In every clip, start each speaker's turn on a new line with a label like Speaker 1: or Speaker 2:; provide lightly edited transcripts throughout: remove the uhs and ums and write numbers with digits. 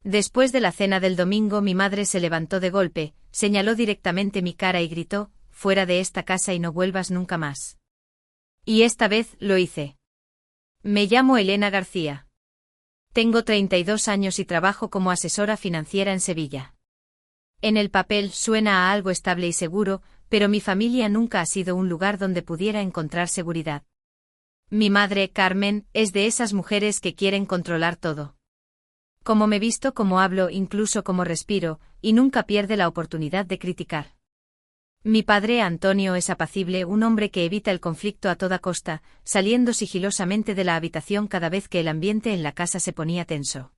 Speaker 1: Después de la cena del domingo mi madre se levantó de golpe, señaló directamente mi cara y gritó, «Fuera de esta casa y no vuelvas nunca más». Y esta vez lo hice. Me llamo Elena García. Tengo 32 años y trabajo como asesora financiera en Sevilla. En el papel suena a algo estable y seguro, pero mi familia nunca ha sido un lugar donde pudiera encontrar seguridad. Mi madre, Carmen, es de esas mujeres que quieren controlar todo. Cómo me visto, cómo hablo, incluso cómo respiro, y nunca pierde la oportunidad de criticar. Mi padre, Antonio, es apacible, un hombre que evita el conflicto a toda costa, saliendo sigilosamente de la habitación cada vez que el ambiente en la casa se ponía tenso.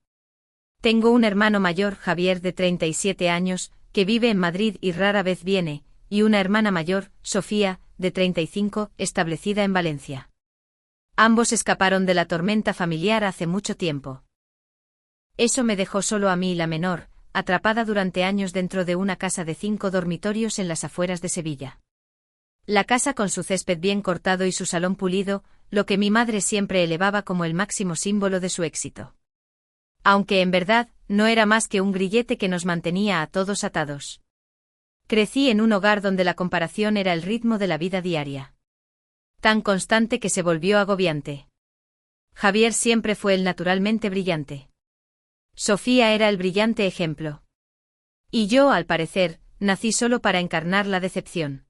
Speaker 1: Tengo un hermano mayor, Javier, de 37 años, que vive en Madrid y rara vez viene, y una hermana mayor, Sofía, de 35, establecida en Valencia. Ambos escaparon de la tormenta familiar hace mucho tiempo. Eso me dejó solo a mí y la menor, atrapada durante años dentro de una casa de 5 dormitorios en las afueras de Sevilla. La casa con su césped bien cortado y su salón pulido, lo que mi madre siempre elevaba como el máximo símbolo de su éxito. Aunque en verdad, no era más que un grillete que nos mantenía a todos atados. Crecí en un hogar donde la comparación era el ritmo de la vida diaria. Tan constante que se volvió agobiante. Javier siempre fue el naturalmente brillante. Sofía era el brillante ejemplo. Y yo, al parecer, nací solo para encarnar la decepción.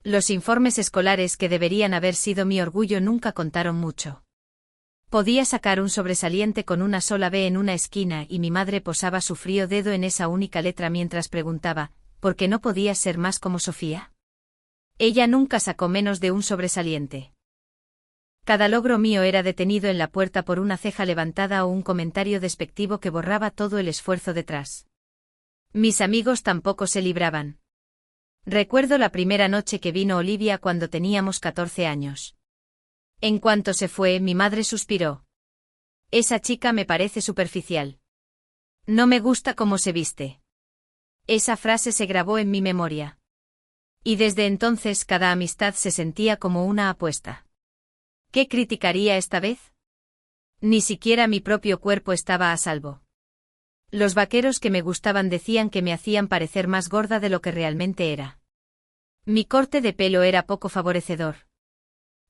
Speaker 1: Los informes escolares que deberían haber sido mi orgullo nunca contaron mucho. Podía sacar un sobresaliente con una sola B en una esquina y mi madre posaba su frío dedo en esa única letra mientras preguntaba, ¿por qué no podías ser más como Sofía? Ella nunca sacó menos de un sobresaliente. Cada logro mío era detenido en la puerta por una ceja levantada o un comentario despectivo que borraba todo el esfuerzo detrás. Mis amigos tampoco se libraban. Recuerdo la primera noche que vino Olivia cuando teníamos 14 años. En cuanto se fue, mi madre suspiró. Esa chica me parece superficial. No me gusta cómo se viste. Esa frase se grabó en mi memoria. Y desde entonces cada amistad se sentía como una apuesta. ¿Qué criticaría esta vez? Ni siquiera mi propio cuerpo estaba a salvo. Los vaqueros que me gustaban decían que me hacían parecer más gorda de lo que realmente era. Mi corte de pelo era poco favorecedor.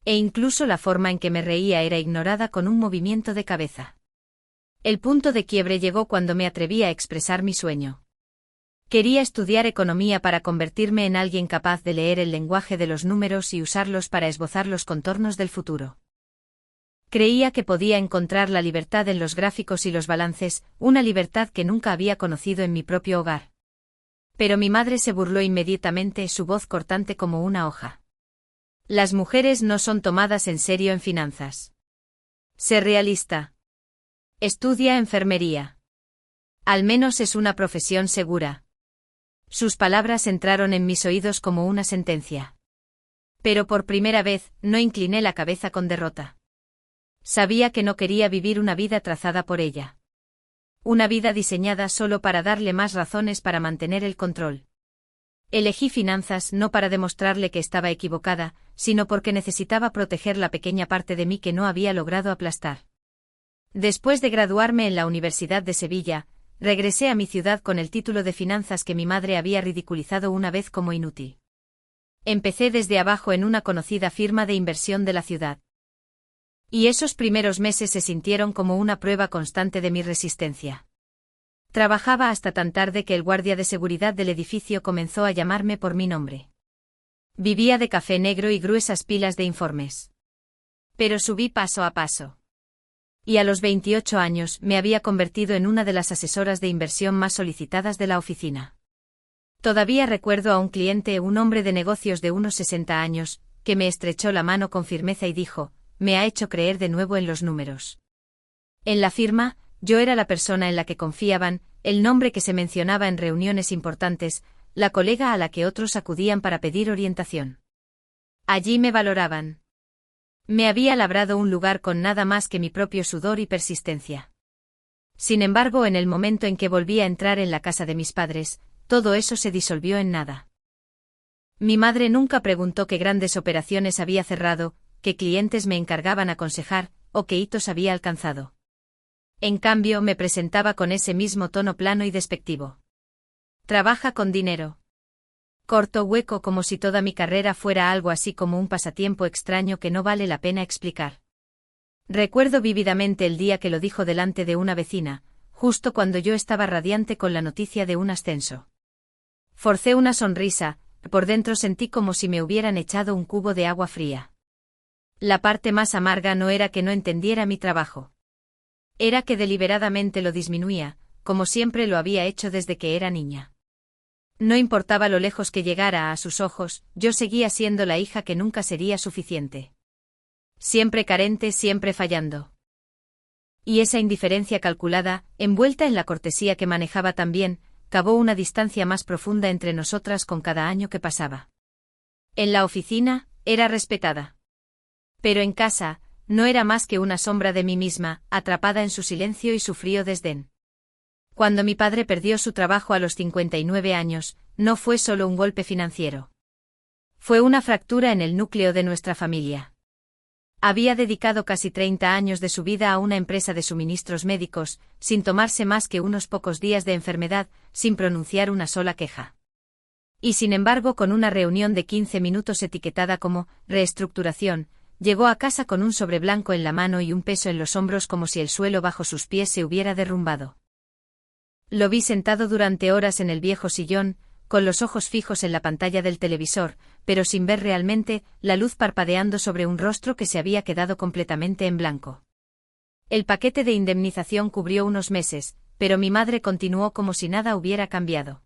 Speaker 1: E incluso la forma en que me reía era ignorada con un movimiento de cabeza. El punto de quiebre llegó cuando me atreví a expresar mi sueño. Quería estudiar economía para convertirme en alguien capaz de leer el lenguaje de los números y usarlos para esbozar los contornos del futuro. Creía que podía encontrar la libertad en los gráficos y los balances, una libertad que nunca había conocido en mi propio hogar. Pero mi madre se burló inmediatamente, su voz cortante como una hoja. Las mujeres no son tomadas en serio en finanzas. Sé realista. Estudia enfermería. Al menos es una profesión segura. Sus palabras entraron en mis oídos como una sentencia. Pero por primera vez, no incliné la cabeza con derrota. Sabía que no quería vivir una vida trazada por ella. Una vida diseñada solo para darle más razones para mantener el control. Elegí finanzas no para demostrarle que estaba equivocada, sino porque necesitaba proteger la pequeña parte de mí que no había logrado aplastar. Después de graduarme en la Universidad de Sevilla, regresé a mi ciudad con el título de finanzas que mi madre había ridiculizado una vez como inútil. Empecé desde abajo en una conocida firma de inversión de la ciudad. Y esos primeros meses se sintieron como una prueba constante de mi resistencia. Trabajaba hasta tan tarde que el guardia de seguridad del edificio comenzó a llamarme por mi nombre. Vivía de café negro y gruesas pilas de informes. Pero subí paso a paso. Y a los 28 años me había convertido en una de las asesoras de inversión más solicitadas de la oficina. Todavía recuerdo a un cliente, un hombre de negocios de unos 60 años, que me estrechó la mano con firmeza y dijo, me ha hecho creer de nuevo en los números. En la firma, yo era la persona en la que confiaban, el nombre que se mencionaba en reuniones importantes, la colega a la que otros acudían para pedir orientación. Allí me valoraban. Me había labrado un lugar con nada más que mi propio sudor y persistencia. Sin embargo, en el momento en que volví a entrar en la casa de mis padres, todo eso se disolvió en nada. Mi madre nunca preguntó qué grandes operaciones había cerrado, qué clientes me encargaban aconsejar, o qué hitos había alcanzado. En cambio, me presentaba con ese mismo tono plano y despectivo. Trabaja con dinero. Corto hueco, como si toda mi carrera fuera algo así como un pasatiempo extraño que no vale la pena explicar. Recuerdo vívidamente el día que lo dijo delante de una vecina, justo cuando yo estaba radiante con la noticia de un ascenso. Forcé una sonrisa, por dentro sentí como si me hubieran echado un cubo de agua fría. La parte más amarga no era que no entendiera mi trabajo. Era que deliberadamente lo disminuía, como siempre lo había hecho desde que era niña. No importaba lo lejos que llegara a sus ojos, yo seguía siendo la hija que nunca sería suficiente. Siempre carente, siempre fallando. Y esa indiferencia calculada, envuelta en la cortesía que manejaba también, cavó una distancia más profunda entre nosotras con cada año que pasaba. En la oficina, era respetada. Pero en casa, no era más que una sombra de mí misma, atrapada en su silencio y su frío desdén. Cuando mi padre perdió su trabajo a los 59 años, no fue solo un golpe financiero. Fue una fractura en el núcleo de nuestra familia. Había dedicado casi 30 años de su vida a una empresa de suministros médicos, sin tomarse más que unos pocos días de enfermedad, sin pronunciar una sola queja. Y sin embargo, con una reunión de 15 minutos etiquetada como reestructuración, llegó a casa con un sobre blanco en la mano y un peso en los hombros como si el suelo bajo sus pies se hubiera derrumbado. Lo vi sentado durante horas en el viejo sillón, con los ojos fijos en la pantalla del televisor, pero sin ver realmente, la luz parpadeando sobre un rostro que se había quedado completamente en blanco. El paquete de indemnización cubrió unos meses, pero mi madre continuó como si nada hubiera cambiado.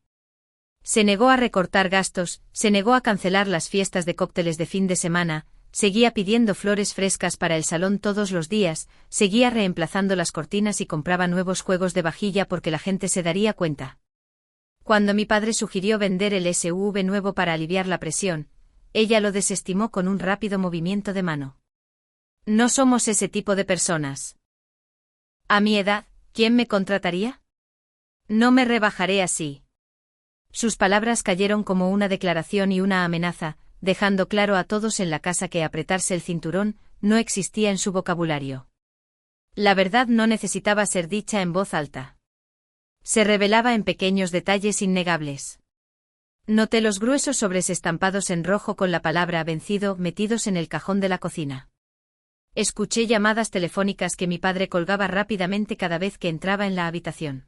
Speaker 1: Se negó a recortar gastos, se negó a cancelar las fiestas de cócteles de fin de semana, seguía pidiendo flores frescas para el salón todos los días, seguía reemplazando las cortinas y compraba nuevos juegos de vajilla porque la gente se daría cuenta. Cuando mi padre sugirió vender el SUV nuevo para aliviar la presión, ella lo desestimó con un rápido movimiento de mano. No somos ese tipo de personas. A mi edad, ¿quién me contrataría? No me rebajaré así. Sus palabras cayeron como una declaración y una amenaza, dejando claro a todos en la casa que apretarse el cinturón no existía en su vocabulario. La verdad no necesitaba ser dicha en voz alta. Se revelaba en pequeños detalles innegables. Noté los gruesos sobres estampados en rojo con la palabra vencido metidos en el cajón de la cocina. Escuché llamadas telefónicas que mi padre colgaba rápidamente cada vez que entraba en la habitación.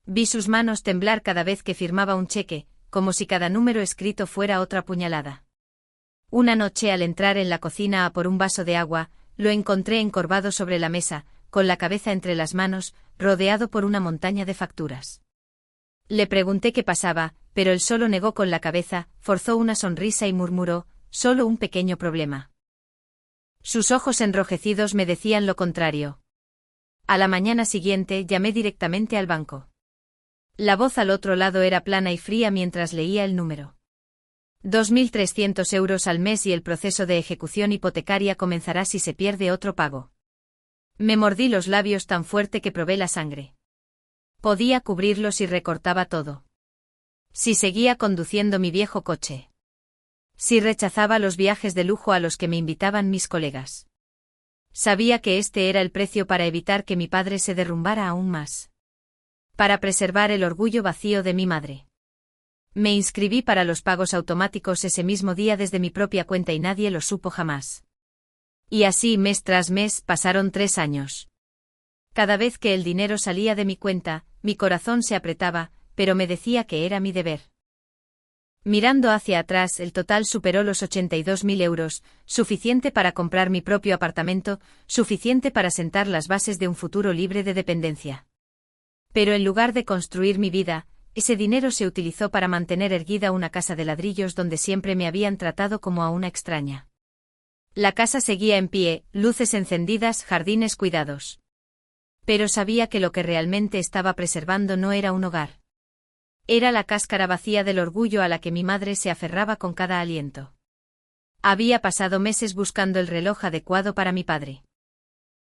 Speaker 1: Vi sus manos temblar cada vez que firmaba un cheque, como si cada número escrito fuera otra puñalada. Una noche al entrar en la cocina a por un vaso de agua, lo encontré encorvado sobre la mesa, con la cabeza entre las manos, rodeado por una montaña de facturas. Le pregunté qué pasaba, pero él solo negó con la cabeza, forzó una sonrisa y murmuró, solo un pequeño problema. Sus ojos enrojecidos me decían lo contrario. A la mañana siguiente llamé directamente al banco. La voz al otro lado era plana y fría mientras leía el número. 2.300 euros al mes y el proceso de ejecución hipotecaria comenzará si se pierde otro pago. Me mordí los labios tan fuerte que probé la sangre. Podía cubrirlos si recortaba todo. Si seguía conduciendo mi viejo coche. Si rechazaba los viajes de lujo a los que me invitaban mis colegas. Sabía que este era el precio para evitar que mi padre se derrumbara aún más. Para preservar el orgullo vacío de mi madre. Me inscribí para los pagos automáticos ese mismo día desde mi propia cuenta y nadie lo supo jamás. Y así mes tras mes pasaron 3 años. Cada vez que el dinero salía de mi cuenta, mi corazón se apretaba, pero me decía que era mi deber. Mirando hacia atrás, el total superó los 82.000 euros, suficiente para comprar mi propio apartamento, suficiente para sentar las bases de un futuro libre de dependencia. Pero en lugar de construir mi vida, ese dinero se utilizó para mantener erguida una casa de ladrillos donde siempre me habían tratado como a una extraña. La casa seguía en pie, luces encendidas, jardines cuidados. Pero sabía que lo que realmente estaba preservando no era un hogar. Era la cáscara vacía del orgullo a la que mi madre se aferraba con cada aliento. Había pasado meses buscando el reloj adecuado para mi padre.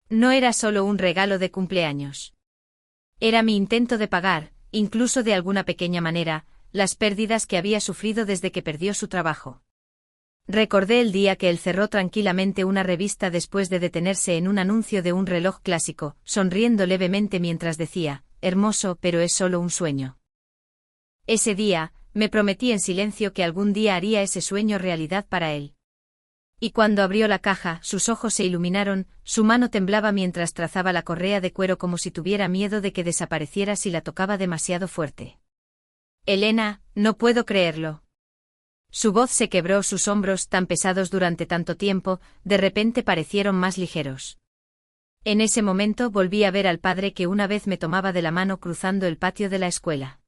Speaker 1: No era solo un regalo de cumpleaños. Era mi intento de pagar, incluso de alguna pequeña manera, las pérdidas que había sufrido desde que perdió su trabajo. Recordé el día que él cerró tranquilamente una revista después de detenerse en un anuncio de un reloj clásico, sonriendo levemente mientras decía, hermoso, pero es solo un sueño. Ese día, me prometí en silencio que algún día haría ese sueño realidad para él. Y cuando abrió la caja, sus ojos se iluminaron, su mano temblaba mientras trazaba la correa de cuero como si tuviera miedo de que desapareciera si la tocaba demasiado fuerte. Elena, no puedo creerlo. Su voz se quebró, sus hombros, tan pesados durante tanto tiempo, de repente parecieron más ligeros. En ese momento volví a ver al padre que una vez me tomaba de la mano cruzando el patio de la escuela.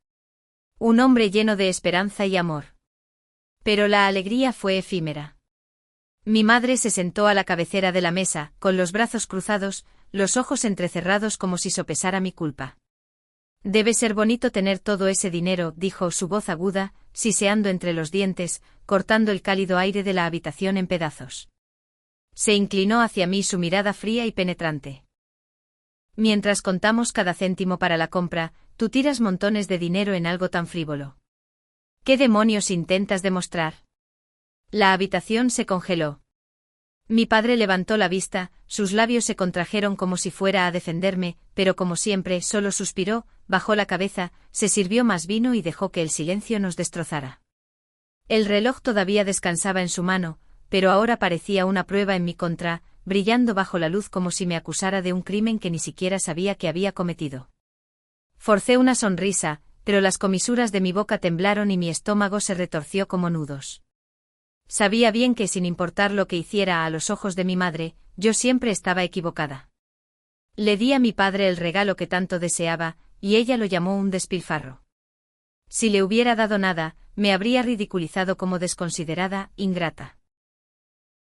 Speaker 1: Un hombre lleno de esperanza y amor. Pero la alegría fue efímera. Mi madre se sentó a la cabecera de la mesa, con los brazos cruzados, los ojos entrecerrados como si sopesara mi culpa. Debe ser bonito tener todo ese dinero, dijo su voz aguda, siseando entre los dientes, cortando el cálido aire de la habitación en pedazos. Se inclinó hacia mí su mirada fría y penetrante. Mientras contamos cada céntimo para la compra, tú tiras montones de dinero en algo tan frívolo. ¿Qué demonios intentas demostrar? La habitación se congeló. Mi padre levantó la vista, sus labios se contrajeron como si fuera a defenderme, pero como siempre, solo suspiró, bajó la cabeza, se sirvió más vino y dejó que el silencio nos destrozara. El reloj todavía descansaba en su mano, pero ahora parecía una prueba en mi contra, brillando bajo la luz como si me acusara de un crimen que ni siquiera sabía que había cometido. Forcé una sonrisa, pero las comisuras de mi boca temblaron y mi estómago se retorció como nudos. Sabía bien que sin importar lo que hiciera a los ojos de mi madre, yo siempre estaba equivocada. Le di a mi padre el regalo que tanto deseaba, y ella lo llamó un despilfarro. Si le hubiera dado nada, me habría ridiculizado como desconsiderada, ingrata.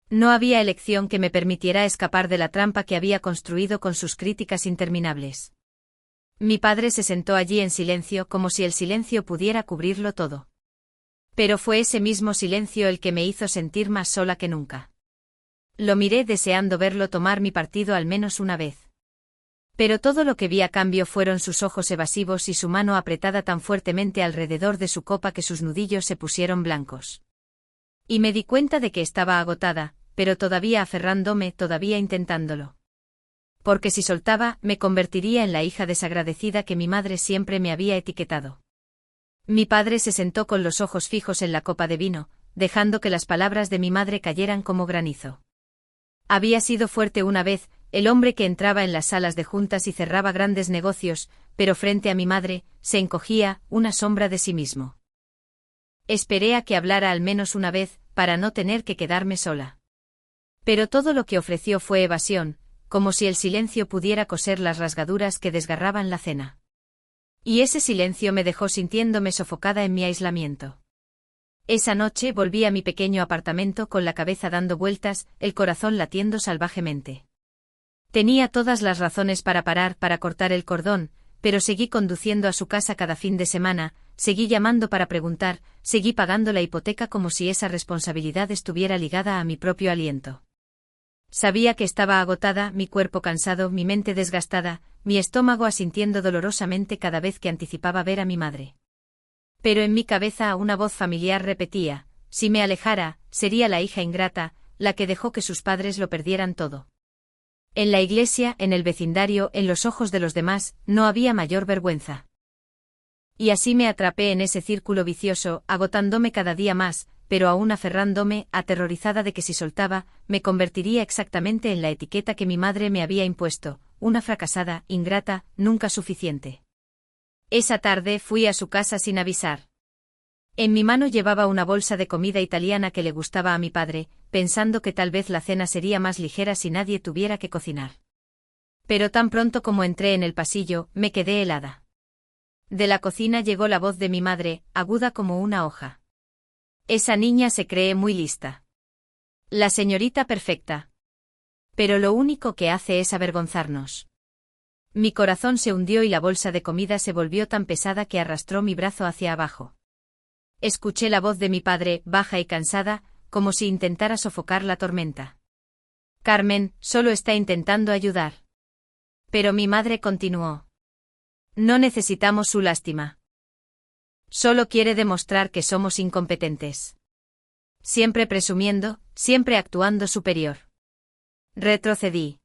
Speaker 1: No había elección que me permitiera escapar de la trampa que había construido con sus críticas interminables. Mi padre se sentó allí en silencio como si el silencio pudiera cubrirlo todo. Pero fue ese mismo silencio el que me hizo sentir más sola que nunca. Lo miré deseando verlo tomar mi partido al menos una vez. Pero todo lo que vi a cambio fueron sus ojos evasivos y su mano apretada tan fuertemente alrededor de su copa que sus nudillos se pusieron blancos. Y me di cuenta de que estaba agotada, pero todavía aferrándome, todavía intentándolo. Porque si soltaba, me convertiría en la hija desagradecida que mi madre siempre me había etiquetado. Mi padre se sentó con los ojos fijos en la copa de vino, dejando que las palabras de mi madre cayeran como granizo. Había sido fuerte una vez, el hombre que entraba en las salas de juntas y cerraba grandes negocios, pero frente a mi madre, se encogía, una sombra de sí mismo. Esperé a que hablara al menos una vez, para no tener que quedarme sola. Pero todo lo que ofreció fue evasión, como si el silencio pudiera coser las rasgaduras que desgarraban la cena. Y ese silencio me dejó sintiéndome sofocada en mi aislamiento. Esa noche volví a mi pequeño apartamento con la cabeza dando vueltas, el corazón latiendo salvajemente. Tenía todas las razones para parar, para cortar el cordón, pero seguí conduciendo a su casa cada fin de semana, seguí llamando para preguntar, seguí pagando la hipoteca como si esa responsabilidad estuviera ligada a mi propio aliento. Sabía que estaba agotada, mi cuerpo cansado, mi mente desgastada, mi estómago asintiendo dolorosamente cada vez que anticipaba ver a mi madre. Pero en mi cabeza una voz familiar repetía, si me alejara, sería la hija ingrata, la que dejó que sus padres lo perdieran todo. En la iglesia, en el vecindario, en los ojos de los demás, no había mayor vergüenza. Y así me atrapé en ese círculo vicioso, agotándome cada día más, pero aún aferrándome, aterrorizada de que si soltaba, me convertiría exactamente en la etiqueta que mi madre me había impuesto, una fracasada, ingrata, nunca suficiente. Esa tarde fui a su casa sin avisar. En mi mano llevaba una bolsa de comida italiana que le gustaba a mi padre, pensando que tal vez la cena sería más ligera si nadie tuviera que cocinar. Pero tan pronto como entré en el pasillo, me quedé helada. De la cocina llegó la voz de mi madre, aguda como una hoja. Esa niña se cree muy lista. La señorita perfecta. Pero lo único que hace es avergonzarnos. Mi corazón se hundió y la bolsa de comida se volvió tan pesada que arrastró mi brazo hacia abajo. Escuché la voz de mi padre, baja y cansada, como si intentara sofocar la tormenta. Carmen, solo está intentando ayudar. Pero mi madre continuó. No necesitamos su lástima. Solo quiere demostrar que somos incompetentes. Siempre presumiendo, siempre actuando superior. Retrocedí.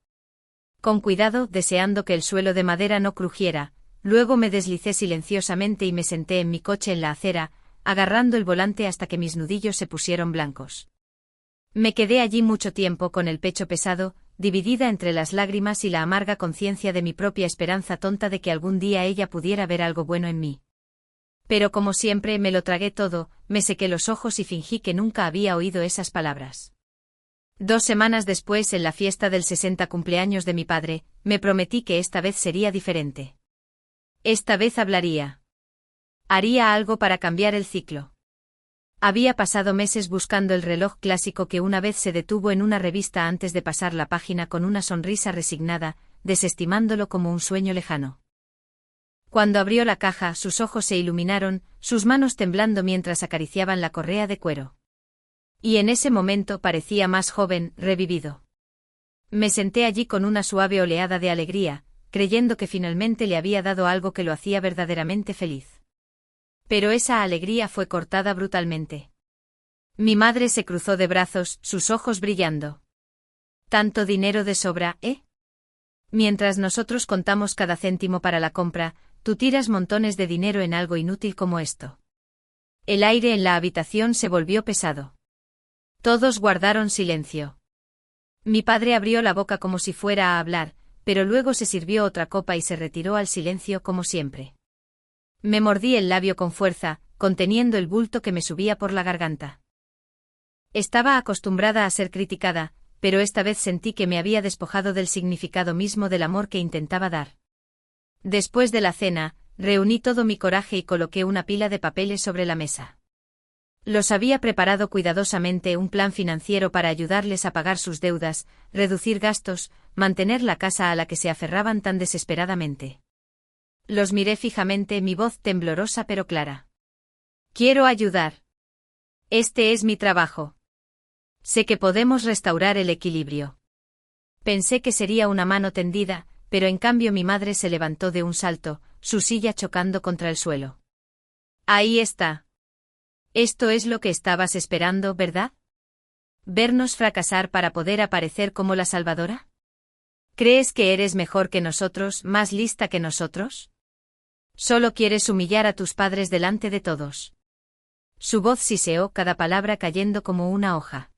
Speaker 1: Con cuidado, deseando que el suelo de madera no crujiera, luego me deslicé silenciosamente y me senté en mi coche en la acera, agarrando el volante hasta que mis nudillos se pusieron blancos. Me quedé allí mucho tiempo con el pecho pesado, dividida entre las lágrimas y la amarga conciencia de mi propia esperanza tonta de que algún día ella pudiera ver algo bueno en mí. Pero como siempre me lo tragué todo, me sequé los ojos y fingí que nunca había oído esas palabras. 2 semanas después, en la fiesta del 60 cumpleaños de mi padre, me prometí que esta vez sería diferente. Esta vez hablaría. Haría algo para cambiar el ciclo. Había pasado meses buscando el reloj clásico que una vez se detuvo en una revista antes de pasar la página con una sonrisa resignada, desestimándolo como un sueño lejano. Cuando abrió la caja, sus ojos se iluminaron, sus manos temblando mientras acariciaban la correa de cuero. Y en ese momento parecía más joven, revivido. Me senté allí con una suave oleada de alegría, creyendo que finalmente le había dado algo que lo hacía verdaderamente feliz. Pero esa alegría fue cortada brutalmente. Mi madre se cruzó de brazos, sus ojos brillando. ¿Tanto dinero de sobra, eh? Mientras nosotros contamos cada céntimo para la compra, tú tiras montones de dinero en algo inútil como esto. El aire en la habitación se volvió pesado. Todos guardaron silencio. Mi padre abrió la boca como si fuera a hablar, pero luego se sirvió otra copa y se retiró al silencio como siempre. Me mordí el labio con fuerza, conteniendo el bulto que me subía por la garganta. Estaba acostumbrada a ser criticada, pero esta vez sentí que me había despojado del significado mismo del amor que intentaba dar. Después de la cena, reuní todo mi coraje y coloqué una pila de papeles sobre la mesa. Los había preparado cuidadosamente, un plan financiero para ayudarles a pagar sus deudas, reducir gastos, mantener la casa a la que se aferraban tan desesperadamente. Los miré fijamente, mi voz temblorosa pero clara. Quiero ayudar. Este es mi trabajo. Sé que podemos restaurar el equilibrio. Pensé que sería una mano tendida, pero en cambio mi madre se levantó de un salto, su silla chocando contra el suelo. Ahí está. Esto es lo que estabas esperando, ¿verdad? ¿Vernos fracasar para poder aparecer como la salvadora? ¿Crees que eres mejor que nosotros, más lista que nosotros? Solo quieres humillar a tus padres delante de todos. Su voz siseó, cada palabra cayendo como una hoja.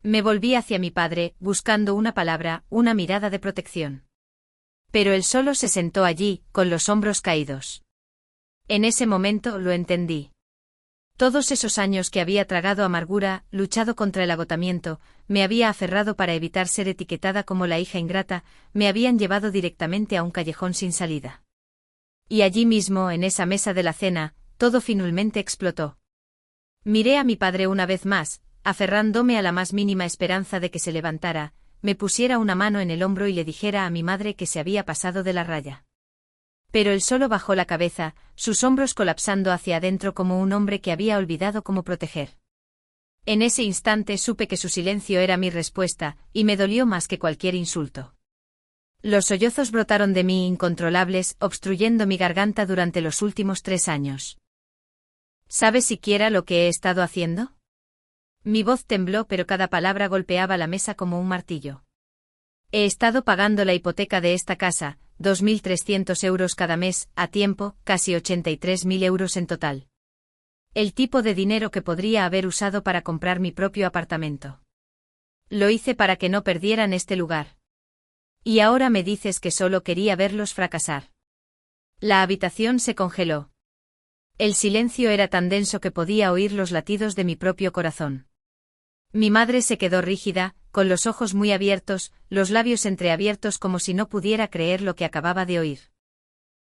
Speaker 1: Me volví hacia mi padre, buscando una palabra, una mirada de protección. Pero él solo se sentó allí, con los hombros caídos. En ese momento lo entendí. Todos esos años que había tragado amargura, luchado contra el agotamiento, me había aferrado para evitar ser etiquetada como la hija ingrata, me habían llevado directamente a un callejón sin salida. Y allí mismo, en esa mesa de la cena, todo finalmente explotó. Miré a mi padre una vez más, aferrándome a la más mínima esperanza de que se levantara, me pusiera una mano en el hombro y le dijera a mi madre que se había pasado de la raya. Pero él solo bajó la cabeza, sus hombros colapsando hacia adentro como un hombre que había olvidado cómo proteger. En ese instante supe que su silencio era mi respuesta, y me dolió más que cualquier insulto. Los sollozos brotaron de mí incontrolables, obstruyendo mi garganta durante los últimos 3 años. ¿Sabes siquiera lo que he estado haciendo? Mi voz tembló, pero cada palabra golpeaba la mesa como un martillo. He estado pagando la hipoteca de esta casa, 2.300 euros cada mes, a tiempo, casi 83.000 euros en total. El tipo de dinero que podría haber usado para comprar mi propio apartamento. Lo hice para que no perdieran este lugar. Y ahora me dices que solo quería verlos fracasar. La habitación se congeló. El silencio era tan denso que podía oír los latidos de mi propio corazón. Mi madre se quedó rígida, con los ojos muy abiertos, los labios entreabiertos como si no pudiera creer lo que acababa de oír.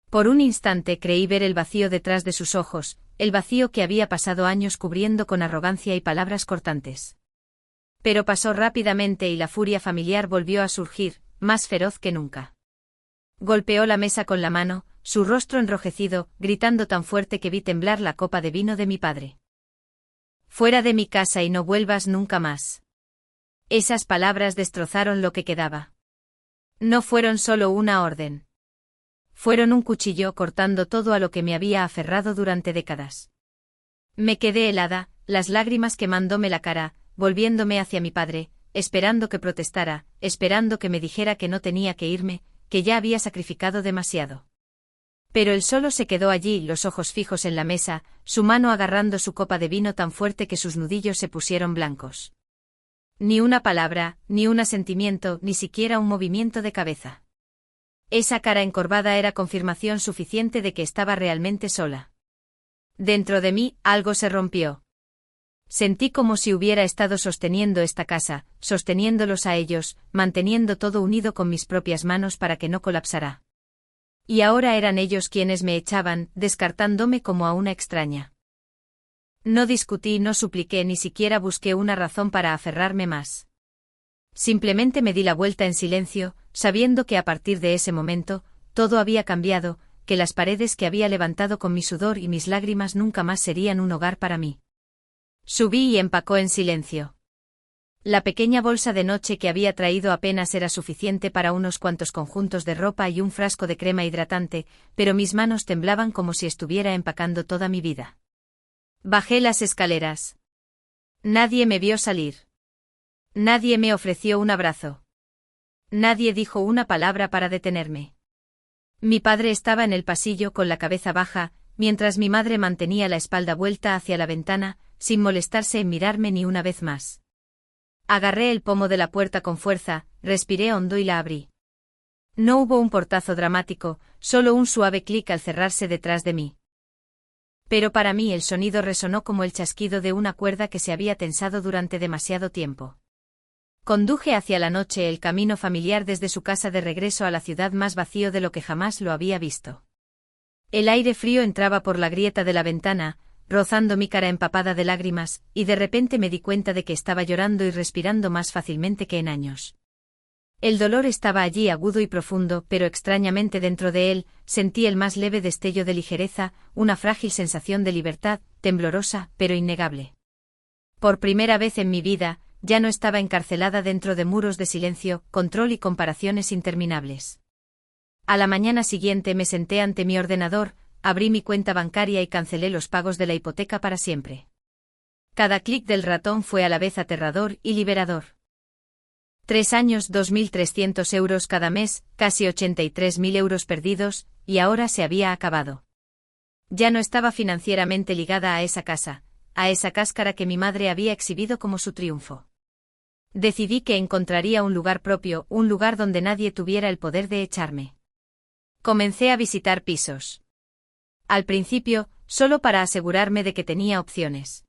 Speaker 1: Por un instante creí ver el vacío detrás de sus ojos, el vacío que había pasado años cubriendo con arrogancia y palabras cortantes. Pero pasó rápidamente y la furia familiar volvió a surgir, más feroz que nunca. Golpeó la mesa con la mano, su rostro enrojecido, gritando tan fuerte que vi temblar la copa de vino de mi padre. Fuera de mi casa y no vuelvas nunca más. Esas palabras destrozaron lo que quedaba. No fueron solo una orden. Fueron un cuchillo cortando todo a lo que me había aferrado durante décadas. Me quedé helada, las lágrimas quemándome la cara, volviéndome hacia mi padre, esperando que protestara, esperando que me dijera que no tenía que irme, que ya había sacrificado demasiado. Pero él solo se quedó allí, los ojos fijos en la mesa, su mano agarrando su copa de vino tan fuerte que sus nudillos se pusieron blancos. Ni una palabra, ni un asentimiento, ni siquiera un movimiento de cabeza. Esa cara encorvada era confirmación suficiente de que estaba realmente sola. Dentro de mí, algo se rompió. Sentí como si hubiera estado sosteniendo esta casa, sosteniéndolos a ellos, manteniendo todo unido con mis propias manos para que no colapsara. Y ahora eran ellos quienes me echaban, descartándome como a una extraña. No discutí, no supliqué, ni siquiera busqué una razón para aferrarme más. Simplemente me di la vuelta en silencio, sabiendo que a partir de ese momento, todo había cambiado, que las paredes que había levantado con mi sudor y mis lágrimas nunca más serían un hogar para mí. Subí y empacó en silencio. La pequeña bolsa de noche que había traído apenas era suficiente para unos cuantos conjuntos de ropa y un frasco de crema hidratante, pero mis manos temblaban como si estuviera empacando toda mi vida. Bajé las escaleras. Nadie me vio salir. Nadie me ofreció un abrazo. Nadie dijo una palabra para detenerme. Mi padre estaba en el pasillo con la cabeza baja, mientras mi madre mantenía la espalda vuelta hacia la ventana, sin molestarse en mirarme ni una vez más. Agarré el pomo de la puerta con fuerza, respiré hondo y la abrí. No hubo un portazo dramático, solo un suave clic al cerrarse detrás de mí. Pero para mí el sonido resonó como el chasquido de una cuerda que se había tensado durante demasiado tiempo. Conduje hacia la noche el camino familiar desde su casa de regreso a la ciudad más vacío de lo que jamás lo había visto. El aire frío entraba por la grieta de la ventana, rozando mi cara empapada de lágrimas, y de repente me di cuenta de que estaba llorando y respirando más fácilmente que en años. El dolor estaba allí agudo y profundo, pero extrañamente dentro de él, sentí el más leve destello de ligereza, una frágil sensación de libertad, temblorosa, pero innegable. Por primera vez en mi vida, ya no estaba encarcelada dentro de muros de silencio, control y comparaciones interminables. A la mañana siguiente me senté ante mi ordenador, abrí mi cuenta bancaria y cancelé los pagos de la hipoteca para siempre. Cada clic del ratón fue a la vez aterrador y liberador. 3 años, 2.300 euros cada mes, casi 83.000 euros perdidos, y ahora se había acabado. Ya no estaba financieramente ligada a esa casa, a esa cáscara que mi madre había exhibido como su triunfo. Decidí que encontraría un lugar propio, un lugar donde nadie tuviera el poder de echarme. Comencé a visitar pisos. Al principio, solo para asegurarme de que tenía opciones.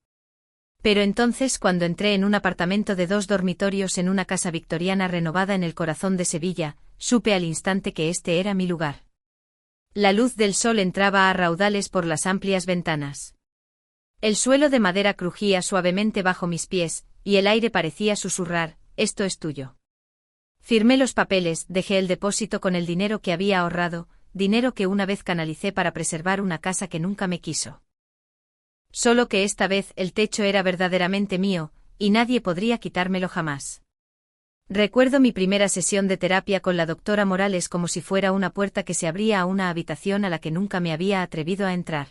Speaker 1: Pero entonces, cuando entré en un apartamento de 2 dormitorios en una casa victoriana renovada en el corazón de Sevilla, supe al instante que este era mi lugar. La luz del sol entraba a raudales por las amplias ventanas. El suelo de madera crujía suavemente bajo mis pies, y el aire parecía susurrar: «Esto es tuyo». Firmé los papeles, dejé el depósito con el dinero que había ahorrado, dinero que una vez canalicé para preservar una casa que nunca me quiso. Solo que esta vez el techo era verdaderamente mío, y nadie podría quitármelo jamás. Recuerdo mi primera sesión de terapia con la doctora Morales como si fuera una puerta que se abría a una habitación a la que nunca me había atrevido a entrar.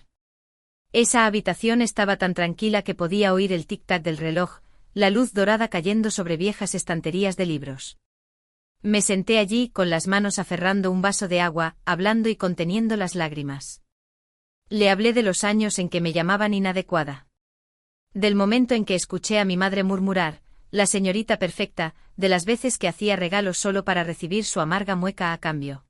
Speaker 1: Esa habitación estaba tan tranquila que podía oír el tic-tac del reloj, la luz dorada cayendo sobre viejas estanterías de libros. Me senté allí con las manos aferrando un vaso de agua, hablando y conteniendo las lágrimas. Le hablé de los años en que me llamaban inadecuada. Del momento en que escuché a mi madre murmurar: «La señorita perfecta», de las veces que hacía regalos solo para recibir su amarga mueca a cambio.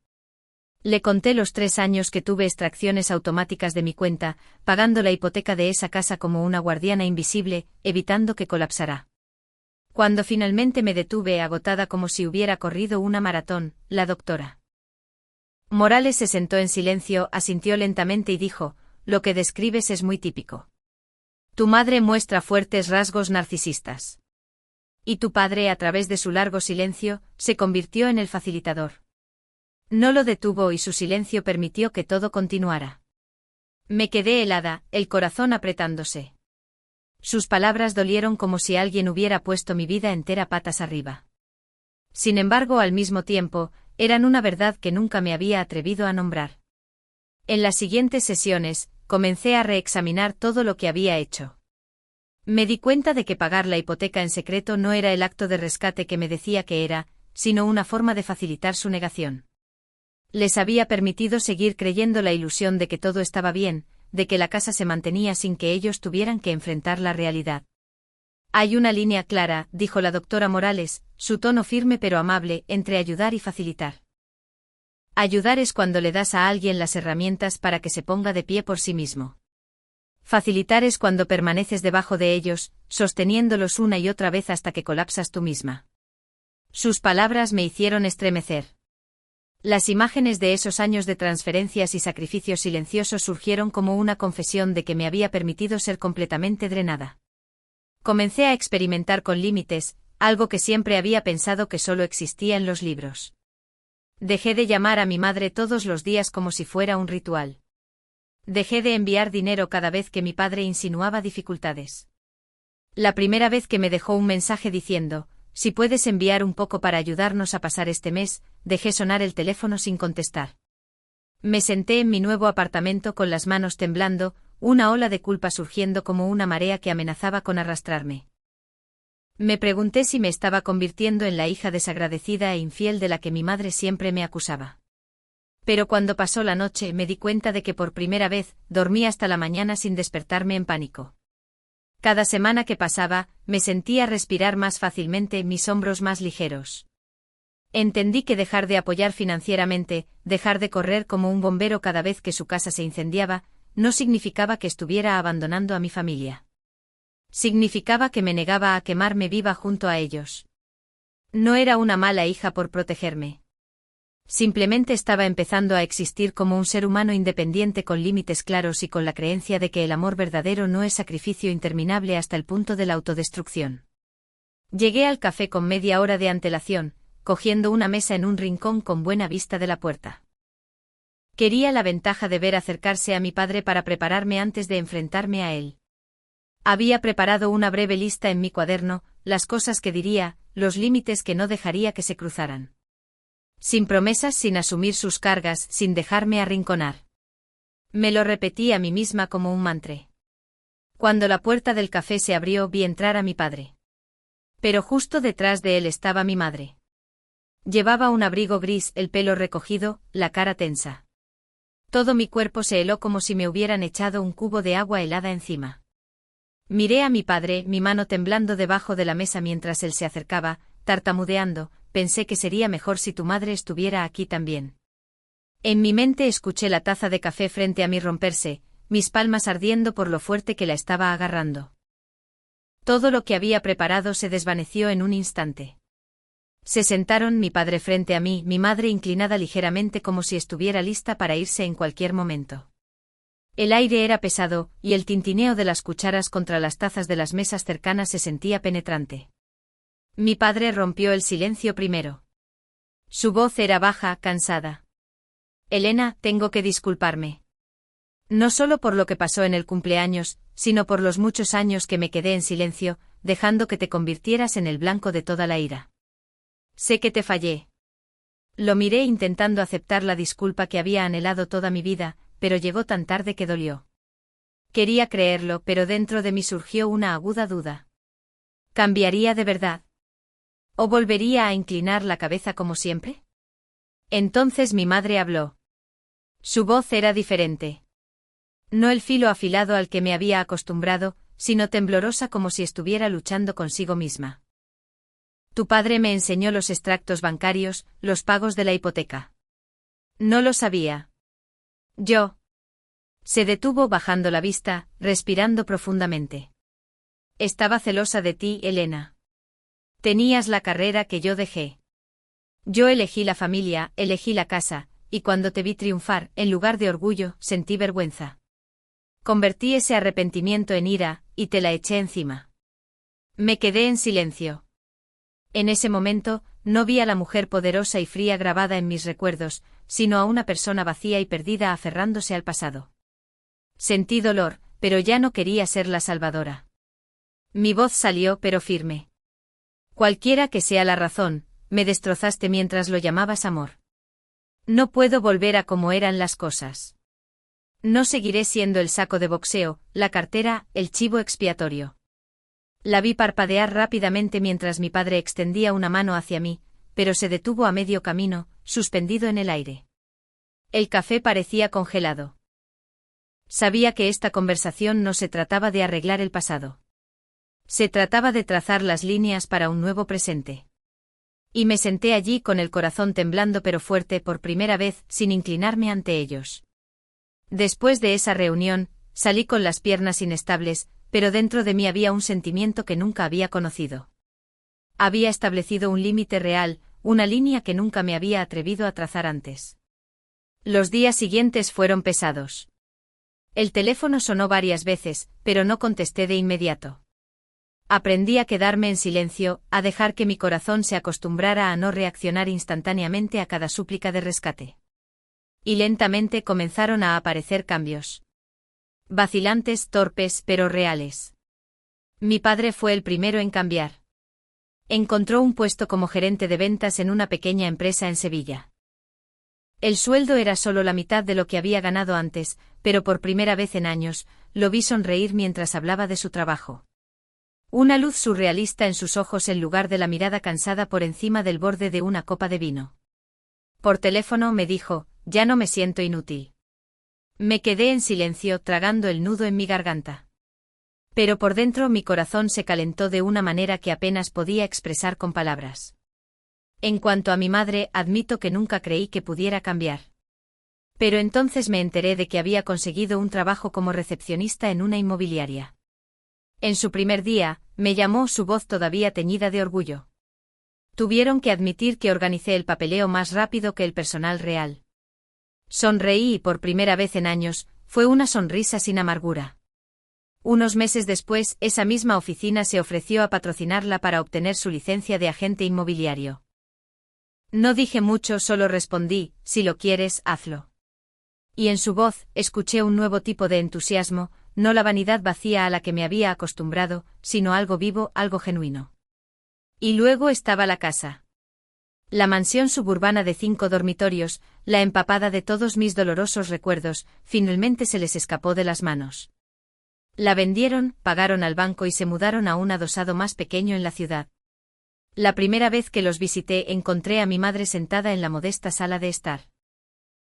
Speaker 1: Le conté los 3 años que tuve extracciones automáticas de mi cuenta, pagando la hipoteca de esa casa como una guardiana invisible, evitando que colapsara. Cuando finalmente me detuve agotada como si hubiera corrido una maratón, la doctora Morales se sentó en silencio, asintió lentamente y dijo: «Lo que describes es muy típico. Tu madre muestra fuertes rasgos narcisistas. Y tu padre, a través de su largo silencio, se convirtió en el facilitador». No lo detuvo y su silencio permitió que todo continuara. Me quedé helada, el corazón apretándose. Sus palabras dolieron como si alguien hubiera puesto mi vida entera patas arriba. Sin embargo, al mismo tiempo, eran una verdad que nunca me había atrevido a nombrar. En las siguientes sesiones, comencé a reexaminar todo lo que había hecho. Me di cuenta de que pagar la hipoteca en secreto no era el acto de rescate que me decía que era, sino una forma de facilitar su negación. Les había permitido seguir creyendo la ilusión de que todo estaba bien, de que la casa se mantenía sin que ellos tuvieran que enfrentar la realidad. Hay una línea clara, dijo la doctora Morales, su tono firme pero amable, entre ayudar y facilitar. Ayudar es cuando le das a alguien las herramientas para que se ponga de pie por sí mismo. Facilitar es cuando permaneces debajo de ellos, sosteniéndolos una y otra vez hasta que colapsas tú misma. Sus palabras me hicieron estremecer. Las imágenes de esos años de transferencias y sacrificios silenciosos surgieron como una confesión de que me había permitido ser completamente drenada. Comencé a experimentar con límites, algo que siempre había pensado que solo existía en los libros. Dejé de llamar a mi madre todos los días como si fuera un ritual. Dejé de enviar dinero cada vez que mi padre insinuaba dificultades. La primera vez que me dejó un mensaje diciendo, si puedes enviar un poco para ayudarnos a pasar este mes, dejé sonar el teléfono sin contestar. Me senté en mi nuevo apartamento con las manos temblando, una ola de culpa surgiendo como una marea que amenazaba con arrastrarme. Me pregunté si me estaba convirtiendo en la hija desagradecida e infiel de la que mi madre siempre me acusaba. Pero cuando pasó la noche me di cuenta de que por primera vez dormí hasta la mañana sin despertarme en pánico. Cada semana que pasaba, me sentía respirar más fácilmente, mis hombros más ligeros. Entendí que dejar de apoyar financieramente, dejar de correr como un bombero cada vez que su casa se incendiaba, no significaba que estuviera abandonando a mi familia. Significaba que me negaba a quemarme viva junto a ellos. No era una mala hija por protegerme. Simplemente estaba empezando a existir como un ser humano independiente con límites claros y con la creencia de que el amor verdadero no es sacrificio interminable hasta el punto de la autodestrucción. Llegué al café con media hora de antelación, cogiendo una mesa en un rincón con buena vista de la puerta. Quería la ventaja de ver acercarse a mi padre para prepararme antes de enfrentarme a él. Había preparado una breve lista en mi cuaderno, las cosas que diría, los límites que no dejaría que se cruzaran. Sin promesas, sin asumir sus cargas, sin dejarme arrinconar. Me lo repetí a mí misma como un mantra. Cuando la puerta del café se abrió, vi entrar a mi padre. Pero justo detrás de él estaba mi madre. Llevaba un abrigo gris, el pelo recogido, la cara tensa. Todo mi cuerpo se heló como si me hubieran echado un cubo de agua helada encima. Miré a mi padre, mi mano temblando debajo de la mesa mientras él se acercaba, tartamudeando, pensé que sería mejor si tu madre estuviera aquí también. En mi mente escuché la taza de café frente a mí romperse, mis palmas ardiendo por lo fuerte que la estaba agarrando. Todo lo que había preparado se desvaneció en un instante. Se sentaron mi padre frente a mí, mi madre inclinada ligeramente como si estuviera lista para irse en cualquier momento. El aire era pesado, y el tintineo de las cucharas contra las tazas de las mesas cercanas se sentía penetrante. Mi padre rompió el silencio primero. Su voz era baja, cansada. Elena, tengo que disculparme. No solo por lo que pasó en el cumpleaños, sino por los muchos años que me quedé en silencio, dejando que te convirtieras en el blanco de toda la ira. Sé que te fallé. Lo miré intentando aceptar la disculpa que había anhelado toda mi vida, pero llegó tan tarde que dolió. Quería creerlo, pero dentro de mí surgió una aguda duda. ¿Cambiaría de verdad? ¿O volvería a inclinar la cabeza como siempre? Entonces mi madre habló. Su voz era diferente. No el filo afilado al que me había acostumbrado, sino temblorosa como si estuviera luchando consigo misma. Tu padre me enseñó los extractos bancarios, los pagos de la hipoteca. No lo sabía. Yo. Se detuvo bajando la vista, respirando profundamente. Estaba celosa de ti, Elena. Tenías la carrera que yo dejé. Yo elegí la familia, elegí la casa, y cuando te vi triunfar, en lugar de orgullo, sentí vergüenza. Convertí ese arrepentimiento en ira, y te la eché encima. Me quedé en silencio. En ese momento, no vi a la mujer poderosa y fría grabada en mis recuerdos, sino a una persona vacía y perdida aferrándose al pasado. Sentí dolor, pero ya no quería ser la salvadora. Mi voz salió pero firme. Cualquiera que sea la razón, me destrozaste mientras lo llamabas amor. No puedo volver a como eran las cosas. No seguiré siendo el saco de boxeo, la cartera, el chivo expiatorio. La vi parpadear rápidamente mientras mi padre extendía una mano hacia mí, pero se detuvo a medio camino, suspendido en el aire. El café parecía congelado. Sabía que esta conversación no se trataba de arreglar el pasado. Se trataba de trazar las líneas para un nuevo presente. Y me senté allí con el corazón temblando pero fuerte por primera vez, sin inclinarme ante ellos. Después de esa reunión, salí con las piernas inestables, pero dentro de mí había un sentimiento que nunca había conocido. Había establecido un límite real, una línea que nunca me había atrevido a trazar antes. Los días siguientes fueron pesados. El teléfono sonó varias veces, pero no contesté de inmediato. Aprendí a quedarme en silencio, a dejar que mi corazón se acostumbrara a no reaccionar instantáneamente a cada súplica de rescate. Y lentamente comenzaron a aparecer cambios. Vacilantes, torpes, pero reales. Mi padre fue el primero en cambiar. Encontró un puesto como gerente de ventas en una pequeña empresa en Sevilla. El sueldo era solo la mitad de lo que había ganado antes, pero por primera vez en años, lo vi sonreír mientras hablaba de su trabajo. Una luz surrealista en sus ojos en lugar de la mirada cansada por encima del borde de una copa de vino. Por teléfono me dijo, ya no me siento inútil. Me quedé en silencio tragando el nudo en mi garganta. Pero por dentro mi corazón se calentó de una manera que apenas podía expresar con palabras. En cuanto a mi madre, admito que nunca creí que pudiera cambiar. Pero entonces me enteré de que había conseguido un trabajo como recepcionista en una inmobiliaria. En su primer día, me llamó su voz todavía teñida de orgullo. Tuvieron que admitir que organicé el papeleo más rápido que el personal real. Sonreí y por primera vez en años, fue una sonrisa sin amargura. Unos meses después, esa misma oficina se ofreció a patrocinarla para obtener su licencia de agente inmobiliario. No dije mucho, solo respondí, si lo quieres, hazlo. Y en su voz, escuché un nuevo tipo de entusiasmo, no la vanidad vacía a la que me había acostumbrado, sino algo vivo, algo genuino. Y luego estaba la casa. La mansión suburbana de 5 dormitorios, la empapada de todos mis dolorosos recuerdos, finalmente se les escapó de las manos. La vendieron, pagaron al banco y se mudaron a un adosado más pequeño en la ciudad. La primera vez que los visité encontré a mi madre sentada en la modesta sala de estar.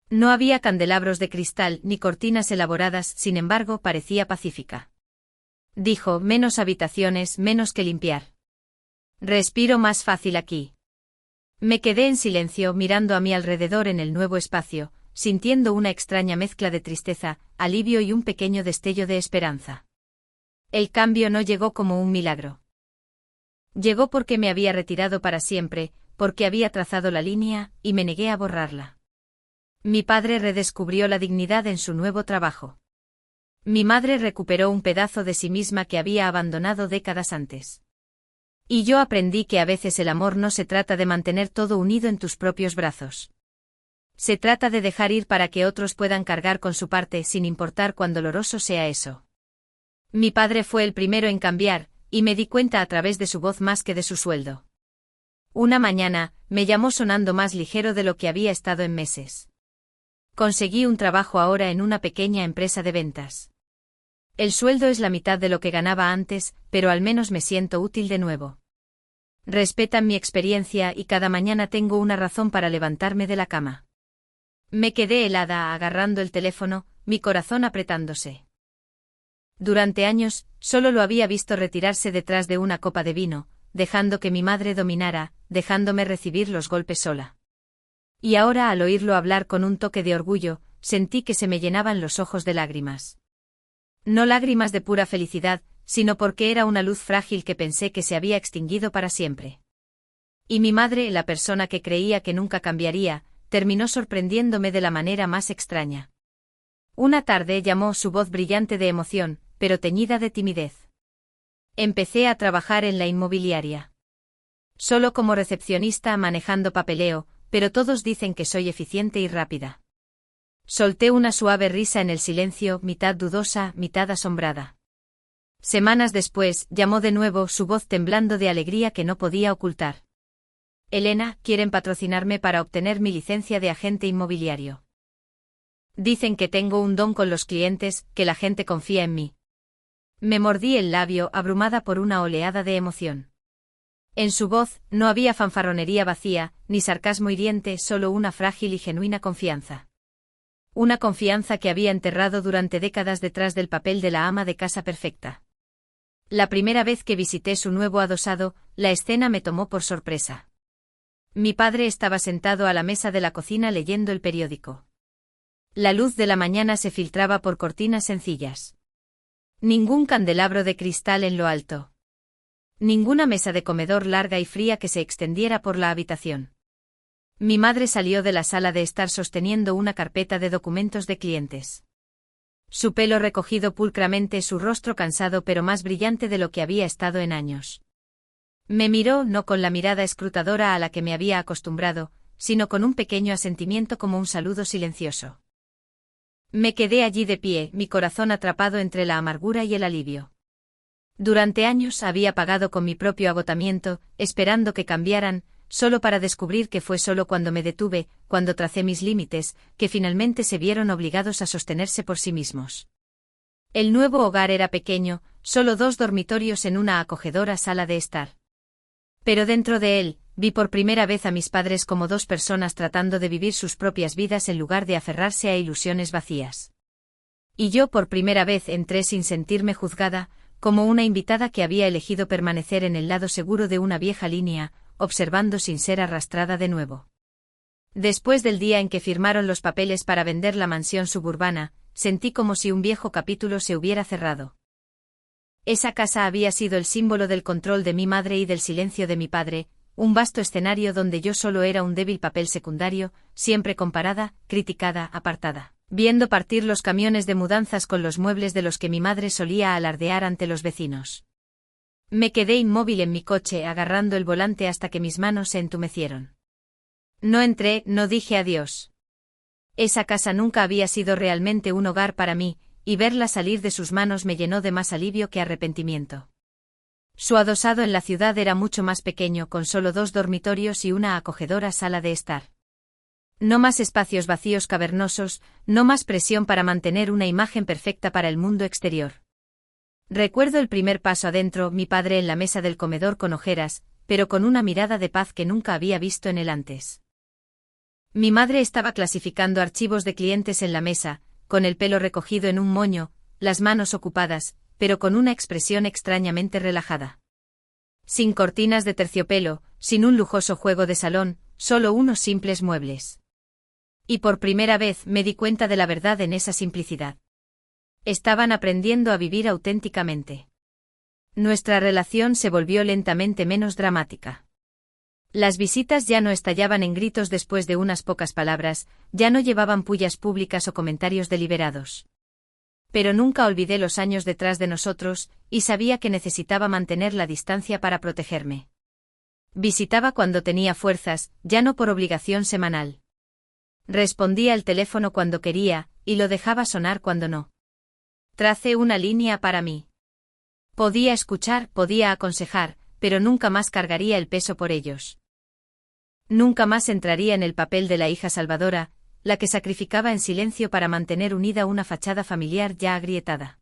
Speaker 1: No había candelabros de cristal ni cortinas elaboradas, sin embargo parecía pacífica. Dijo, menos habitaciones, menos que limpiar. Respiro más fácil aquí. Me quedé en silencio mirando a mi alrededor en el nuevo espacio, sintiendo una extraña mezcla de tristeza, alivio y un pequeño destello de esperanza. El cambio no llegó como un milagro. Llegó porque me había retirado para siempre, porque había trazado la línea, y me negué a borrarla. Mi padre redescubrió la dignidad en su nuevo trabajo. Mi madre recuperó un pedazo de sí misma que había abandonado décadas antes. Y yo aprendí que a veces el amor no se trata de mantener todo unido en tus propios brazos. Se trata de dejar ir para que otros puedan cargar con su parte sin importar cuán doloroso sea eso. Mi padre fue el primero en cambiar, y me di cuenta a través de su voz más que de su sueldo. Una mañana, me llamó sonando más ligero de lo que había estado en meses. Conseguí un trabajo ahora en una pequeña empresa de ventas. El sueldo es la mitad de lo que ganaba antes, pero al menos me siento útil de nuevo. Respetan mi experiencia y cada mañana tengo una razón para levantarme de la cama. Me quedé helada agarrando el teléfono, mi corazón apretándose. Durante años, solo lo había visto retirarse detrás de una copa de vino, dejando que mi madre dominara, dejándome recibir los golpes sola. Y ahora al oírlo hablar con un toque de orgullo, sentí que se me llenaban los ojos de lágrimas. No lágrimas de pura felicidad, sino porque era una luz frágil que pensé que se había extinguido para siempre. Y mi madre, la persona que creía que nunca cambiaría, terminó sorprendiéndome de la manera más extraña. Una tarde llamó su voz brillante de emoción, pero teñida de timidez. Empecé a trabajar en la inmobiliaria. Solo como recepcionista manejando papeleo, pero todos dicen que soy eficiente y rápida. Solté una suave risa en el silencio, mitad dudosa, mitad asombrada. Semanas después, llamó de nuevo, su voz temblando de alegría que no podía ocultar. Elena, quieren patrocinarme para obtener mi licencia de agente inmobiliario. Dicen que tengo un don con los clientes, que la gente confía en mí. Me mordí el labio, abrumada por una oleada de emoción. En su voz, no había fanfarronería vacía, ni sarcasmo hiriente, solo una frágil y genuina confianza. Una confianza que había enterrado durante décadas detrás del papel de la ama de casa perfecta. La primera vez que visité su nuevo adosado, la escena me tomó por sorpresa. Mi padre estaba sentado a la mesa de la cocina leyendo el periódico. La luz de la mañana se filtraba por cortinas sencillas. Ningún candelabro de cristal en lo alto. Ninguna mesa de comedor larga y fría que se extendiera por la habitación. Mi madre salió de la sala de estar sosteniendo una carpeta de documentos de clientes. Su pelo recogido pulcramente, su rostro cansado pero más brillante de lo que había estado en años. Me miró no con la mirada escrutadora a la que me había acostumbrado, sino con un pequeño asentimiento como un saludo silencioso. Me quedé allí de pie, mi corazón atrapado entre la amargura y el alivio. Durante años había pagado con mi propio agotamiento, esperando que cambiaran, solo para descubrir que fue solo cuando me detuve, cuando tracé mis límites, que finalmente se vieron obligados a sostenerse por sí mismos. El nuevo hogar era pequeño, solo 2 dormitorios en una acogedora sala de estar. Pero dentro de él, vi por primera vez a mis padres como 2 personas tratando de vivir sus propias vidas en lugar de aferrarse a ilusiones vacías. Y yo por primera vez entré sin sentirme juzgada, como una invitada que había elegido permanecer en el lado seguro de una vieja línea, observando sin ser arrastrada de nuevo. Después del día en que firmaron los papeles para vender la mansión suburbana, sentí como si un viejo capítulo se hubiera cerrado. Esa casa había sido el símbolo del control de mi madre y del silencio de mi padre, un vasto escenario donde yo solo era un débil papel secundario, siempre comparada, criticada, apartada, viendo partir los camiones de mudanzas con los muebles de los que mi madre solía alardear ante los vecinos. Me quedé inmóvil en mi coche agarrando el volante hasta que mis manos se entumecieron. No entré, no dije adiós. Esa casa nunca había sido realmente un hogar para mí, y verla salir de sus manos me llenó de más alivio que arrepentimiento. Su adosado en la ciudad era mucho más pequeño, con solo 2 dormitorios y una acogedora sala de estar. No más espacios vacíos cavernosos, no más presión para mantener una imagen perfecta para el mundo exterior. Recuerdo el primer paso adentro, mi padre en la mesa del comedor con ojeras, pero con una mirada de paz que nunca había visto en él antes. Mi madre estaba clasificando archivos de clientes en la mesa, con el pelo recogido en un moño, las manos ocupadas, pero con una expresión extrañamente relajada. Sin cortinas de terciopelo, sin un lujoso juego de salón, solo unos simples muebles. Y por primera vez me di cuenta de la verdad en esa simplicidad. Estaban aprendiendo a vivir auténticamente. Nuestra relación se volvió lentamente menos dramática. Las visitas ya no estallaban en gritos después de unas pocas palabras, ya no llevaban pullas públicas o comentarios deliberados. Pero nunca olvidé los años detrás de nosotros, y sabía que necesitaba mantener la distancia para protegerme. Visitaba cuando tenía fuerzas, ya no por obligación semanal. Respondía al teléfono cuando quería, y lo dejaba sonar cuando no. Tracé una línea para mí. Podía escuchar, podía aconsejar, pero nunca más cargaría el peso por ellos. Nunca más entraría en el papel de la hija salvadora, la que sacrificaba en silencio para mantener unida una fachada familiar ya agrietada.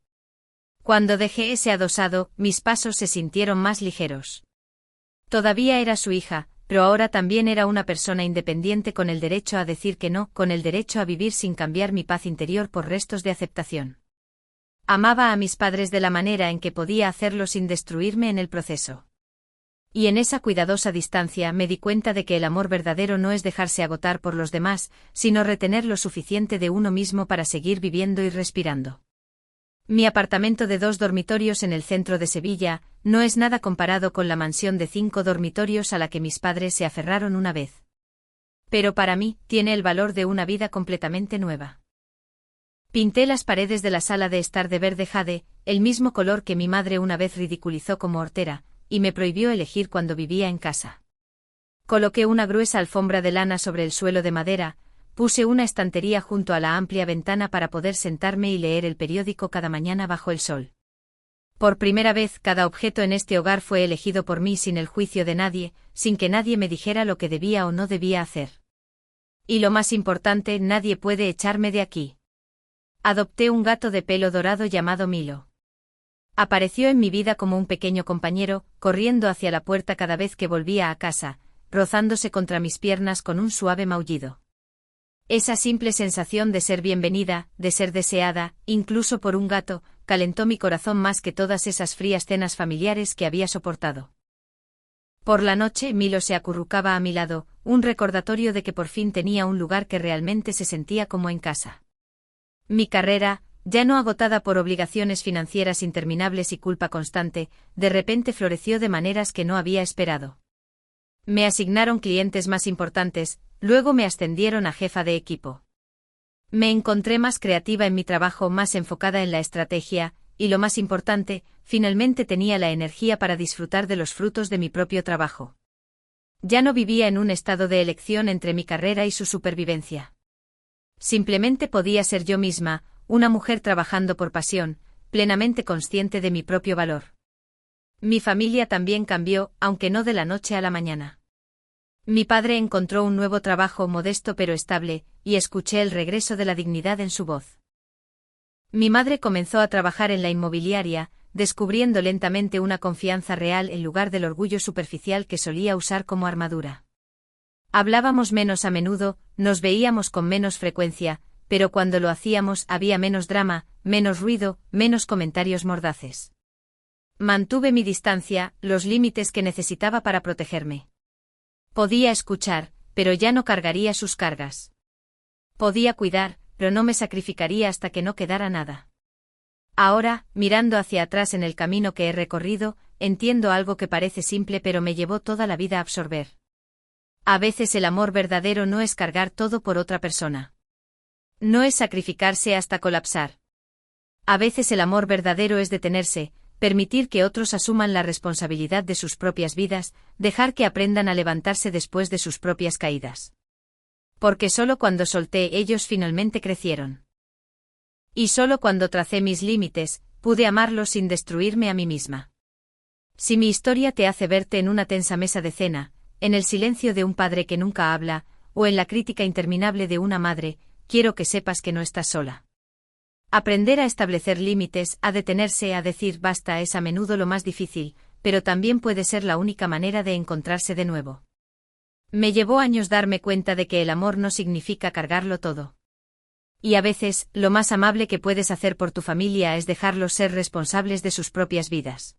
Speaker 1: Cuando dejé ese adosado, mis pasos se sintieron más ligeros. Todavía era su hija, pero ahora también era una persona independiente con el derecho a decir que no, con el derecho a vivir sin cambiar mi paz interior por restos de aceptación. Amaba a mis padres de la manera en que podía hacerlo sin destruirme en el proceso. Y en esa cuidadosa distancia me di cuenta de que el amor verdadero no es dejarse agotar por los demás, sino retener lo suficiente de uno mismo para seguir viviendo y respirando. Mi apartamento de 2 dormitorios en el centro de Sevilla no es nada comparado con la mansión de 5 dormitorios a la que mis padres se aferraron una vez. Pero para mí, tiene el valor de una vida completamente nueva. Pinté las paredes de la sala de estar de verde jade, el mismo color que mi madre una vez ridiculizó como hortera, y me prohibió elegir cuando vivía en casa. Coloqué una gruesa alfombra de lana sobre el suelo de madera, puse una estantería junto a la amplia ventana para poder sentarme y leer el periódico cada mañana bajo el sol. Por primera vez, cada objeto en este hogar fue elegido por mí sin el juicio de nadie, sin que nadie me dijera lo que debía o no debía hacer. Y lo más importante, nadie puede echarme de aquí. Adopté un gato de pelo dorado llamado Milo. Apareció en mi vida como un pequeño compañero, corriendo hacia la puerta cada vez que volvía a casa, rozándose contra mis piernas con un suave maullido. Esa simple sensación de ser bienvenida, de ser deseada, incluso por un gato, calentó mi corazón más que todas esas frías cenas familiares que había soportado. Por la noche Milo se acurrucaba a mi lado, un recordatorio de que por fin tenía un lugar que realmente se sentía como en casa. Mi carrera, ya no agotada por obligaciones financieras interminables y culpa constante, de repente floreció de maneras que no había esperado. Me asignaron clientes más importantes, luego me ascendieron a jefa de equipo. Me encontré más creativa en mi trabajo, más enfocada en la estrategia, y lo más importante, finalmente tenía la energía para disfrutar de los frutos de mi propio trabajo. Ya no vivía en un estado de elección entre mi carrera y su supervivencia. Simplemente podía ser yo misma, una mujer trabajando por pasión, plenamente consciente de mi propio valor. Mi familia también cambió, aunque no de la noche a la mañana. Mi padre encontró un nuevo trabajo modesto pero estable, y escuché el regreso de la dignidad en su voz. Mi madre comenzó a trabajar en la inmobiliaria, descubriendo lentamente una confianza real en lugar del orgullo superficial que solía usar como armadura. Hablábamos menos a menudo, nos veíamos con menos frecuencia, pero cuando lo hacíamos había menos drama, menos ruido, menos comentarios mordaces. Mantuve mi distancia, los límites que necesitaba para protegerme. Podía escuchar, pero ya no cargaría sus cargas. Podía cuidar, pero no me sacrificaría hasta que no quedara nada. Ahora, mirando hacia atrás en el camino que he recorrido, entiendo algo que parece simple pero me llevó toda la vida a absorber. A veces el amor verdadero no es cargar todo por otra persona. No es sacrificarse hasta colapsar. A veces el amor verdadero es detenerse, permitir que otros asuman la responsabilidad de sus propias vidas, dejar que aprendan a levantarse después de sus propias caídas. Porque solo cuando solté ellos finalmente crecieron. Y solo cuando tracé mis límites, pude amarlos sin destruirme a mí misma. Si mi historia te hace verte en una tensa mesa de cena, en el silencio de un padre que nunca habla, o en la crítica interminable de una madre, quiero que sepas que no estás sola. Aprender a establecer límites, a detenerse, a decir basta es a menudo lo más difícil, pero también puede ser la única manera de encontrarse de nuevo. Me llevó años darme cuenta de que el amor no significa cargarlo todo. Y a veces, lo más amable que puedes hacer por tu familia es dejarlos ser responsables de sus propias vidas.